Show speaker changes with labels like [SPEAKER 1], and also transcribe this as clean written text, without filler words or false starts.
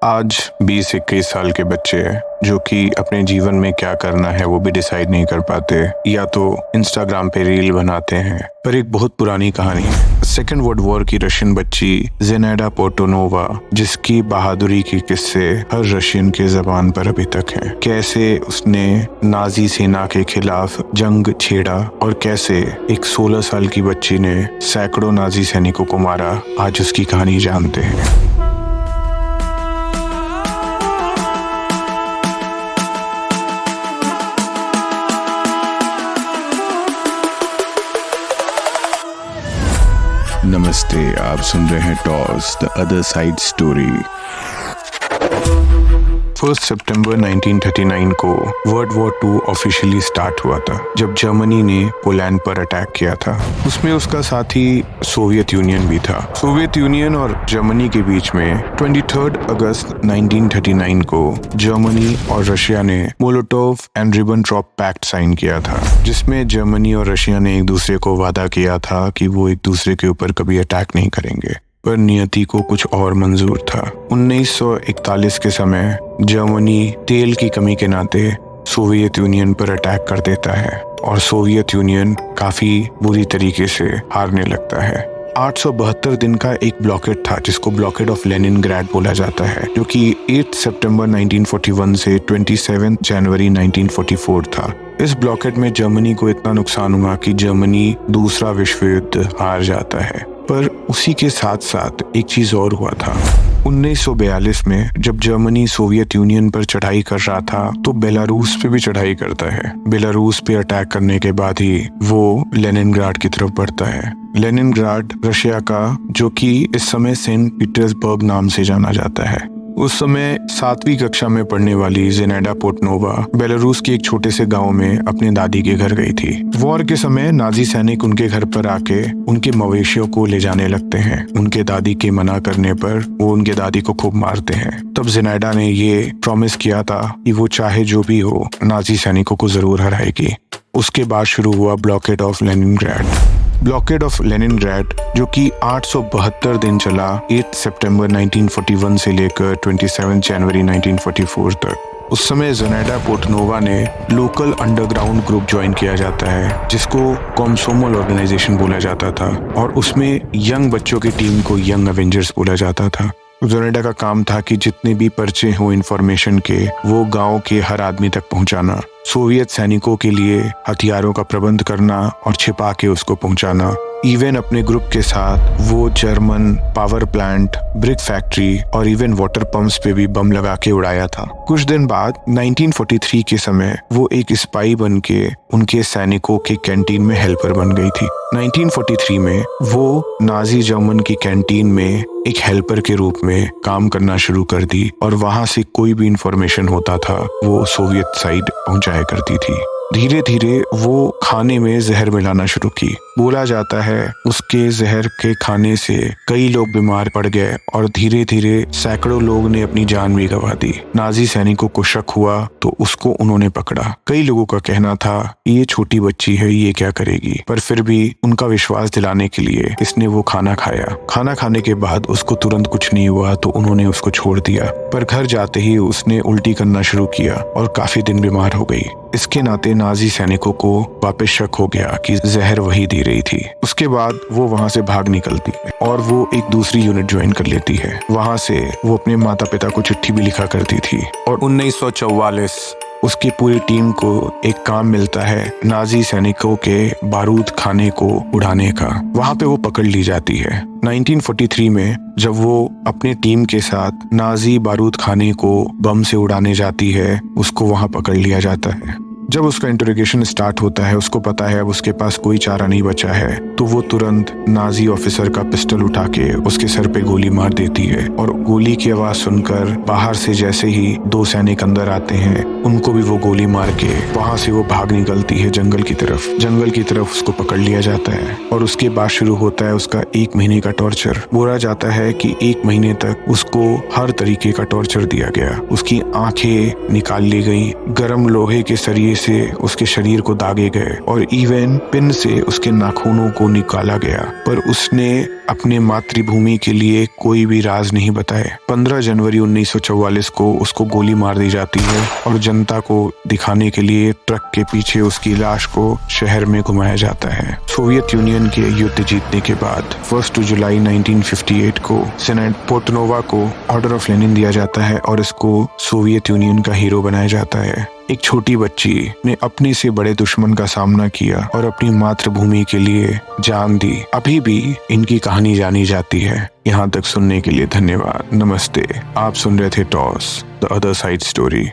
[SPEAKER 1] आज 20-21 साल के बच्चे हैं जो कि अपने जीवन में क्या करना है वो भी डिसाइड नहीं कर पाते, या तो इंस्टाग्राम पे रील बनाते हैं। पर एक बहुत पुरानी कहानी है। सेकेंड वर्ल्ड वॉर की रशियन बच्ची जेनेडा पोर्टोनोवा, जिसकी बहादुरी के किस्से हर रशियन के जबान पर अभी तक हैं। कैसे उसने नाजी सेना के खिलाफ जंग छेड़ा और कैसे एक 16 साल की बच्ची ने सैकड़ों नाजी सैनिकों को मारा, आज उसकी कहानी जानते हैं। नमस्ते, आप सुन रहे हैं toss the other side story. 1 सितंबर 1939 को वर्ल्ड वॉर 2 ऑफिशियली स्टार्ट हुआ था, जब जर्मनी ने पोलैंड पर अटैक किया था। उसमें उसका साथी सोवियत यूनियन भी था। सोवियत यूनियन और जर्मनी के बीच में 23 अगस्त 1939 को जर्मनी और रशिया ने मोलोटोव एंड रिबेनट्रॉप पैक्ट साइन किया था, जिसमें जर्मनी और रशिया ने एक दूसरे को वादा किया था कि वो एक दूसरे के ऊपर कभी अटैक नहीं करेंगे। पर नियति को कुछ और मंजूर था। 1941 के समय जर्मनी तेल की कमी के नाते सोवियत यूनियन पर अटैक कर देता है और सोवियत यूनियन काफी बुरी तरीके से हारने लगता है। 872 दिन का एक ब्लॉकेड था, जिसको ब्लॉकेड ऑफ लेनिनग्राड बोला जाता है, जो कि 8 सितंबर 1941 से 27 जनवरी 1944 था। इस ब्लॉकेड में जर्मनी को इतना नुकसान हुआ कि जर्मनी दूसरा विश्व युद्ध हार जाता है। पर उसी के साथ साथ एक चीज और हुआ था। 1942 में जब जर्मनी सोवियत यूनियन पर चढ़ाई कर रहा था, तो बेलारूस पे भी चढ़ाई करता है। बेलारूस पे अटैक करने के बाद ही वो लेनिनग्राड की तरफ बढ़ता है। लेनिनग्राड रशिया का, जो कि इस समय सेंट पीटर्सबर्ग नाम से जाना जाता है। उस समय 7वीं कक्षा में पढ़ने वाली जेनेडा पोर्टनोवा बेलारूस के एक छोटे से गांव में अपने दादी के घर गई थी। वॉर के समय नाजी सैनिक उनके घर पर आके उनके मवेशियों को ले जाने लगते हैं। उनके दादी के मना करने पर वो उनके दादी को खूब मारते हैं। तब जेनेडा ने ये प्रॉमिस किया था कि वो चाहे जो भी हो नाजी सैनिकों को जरूर हराएगी। उसके बाद शुरू हुआ blockade of Leningrad. Blockade of Leningrad, जो कि 872 दिन चला, 8 सितंबर 1941 से लेकर 27 जनवरी 1944 तक। उस समय जेनेडा पोर्टनोवा ने लोकल अंडरग्राउंड ग्रुप ज्वाइन किया जाता है, जिसको कॉमसोमोल ऑर्गेनाइजेशन बोला जाता था, और उसमें यंग बच्चों की टीम को यंग एवेंजर्स बोला जाता था। जेनेडा का काम था कि जितने भी पर्चे हो इन्फॉर्मेशन के, वो गांव के हर आदमी तक पहुंचाना, सोवियत सैनिकों के लिए हथियारों का प्रबंध करना और छिपा के उसको पहुंचाना। इवन अपने ग्रुप के साथ वो German power plant, brick factory और इवन वाटर पंप्स पे भी बम लगा के उड़ाया था। कुछ दिन बाद 1943 के समय वो एक स्पाई बन के उनके सैनिकों के कैंटीन में हेल्पर बन गई थी। 1943 में वो नाजी जर्मन की कैंटीन में एक हेल्पर के रूप में काम करना शुरू कर दी, और वहां से कोई भी इंफॉर्मेशन होता था वो सोवियत साइड पहुंचाया करती थी। धीरे धीरे वो खाने में जहर मिलाना शुरू की। बोला जाता है उसके जहर के खाने से कई लोग बीमार पड़ गए और धीरे धीरे सैकड़ों लोग ने अपनी जान भी गंवा दी। नाजी सैनिकों को शक हुआ तो उसको उन्होंने पकड़ा। कई लोगों का कहना था ये छोटी बच्ची है, ये क्या करेगी, पर फिर भी उनका विश्वास दिलाने के लिए इसने वो खाना खाया। खाना खाने के बाद उसको तुरंत कुछ नहीं हुआ तो उन्होंने उसको छोड़ दिया, पर घर जाते ही उसने उल्टी करना शुरू किया और काफी दिन बीमार हो गई। इसके नाते नाजी सैनिकों को वापस शक हो गया कि जहर वही दे रही थी। उसके बाद वो वहां से भाग निकलती है और वो एक दूसरी यूनिट ज्वाइन कर लेती है। वहां से वो अपने माता पिता को चिट्ठी भी लिखा करती थी। और 1944 उसकी पूरी टीम को एक काम मिलता है नाजी सैनिकों के बारूद खाने को उड़ाने का। वहां पे वो पकड़ ली जाती है। 1943 में जब वो अपने टीम के साथ नाजी बारूद खाने को बम से उड़ाने जाती है, उसको वहां पकड़ लिया जाता है। जब उसका इंटरोगेशन स्टार्ट होता है, उसको पता है अब उसके पास कोई चारा नहीं बचा है, तो वो तुरंत नाजी ऑफिसर का पिस्टल उठा के उसके सर पे गोली मार देती है। और गोली की आवाज सुनकर बाहर से जैसे ही 2 सैनिक अंदर आते हैं, उनको भी वो गोली मार के वहां से वो भाग निकलती है जंगल की तरफ। जंगल की तरफ उसको पकड़ लिया जाता है और उसके बाद शुरू होता है उसका 1 महीने का टॉर्चर। बोला जाता है कि 1 महीने तक उसको हर तरीके का टॉर्चर दिया गया। उसकी आंखें निकाल ली गई, गर्म लोहे के सरिये से उसके शरीर को दागे गए और इवन पिन से उसके नाखूनों को निकाला गया, पर उसने अपने मातृभूमि के लिए कोई भी राज नहीं बताए। 15 जनवरी 1944 को उसको गोली मार दी जाती है और जनता को दिखाने के लिए ट्रक के पीछे उसकी लाश को शहर में घुमाया जाता है। सोवियत यूनियन के युद्ध जीतने के बाद 1 जुलाई 1958 को सेनेट पोर्टनोवा को ऑर्डर ऑफ लेनिन दिया जाता है और इसको सोवियत यूनियन का हीरो बनाया जाता है। एक छोटी बच्ची ने अपने से बड़े दुश्मन का सामना किया और अपनी मातृभूमि के लिए जान दी। अभी भी इनकी कहानी जानी जाती है। यहाँ तक सुनने के लिए धन्यवाद। नमस्ते। आप सुन रहे थे toss the other side story.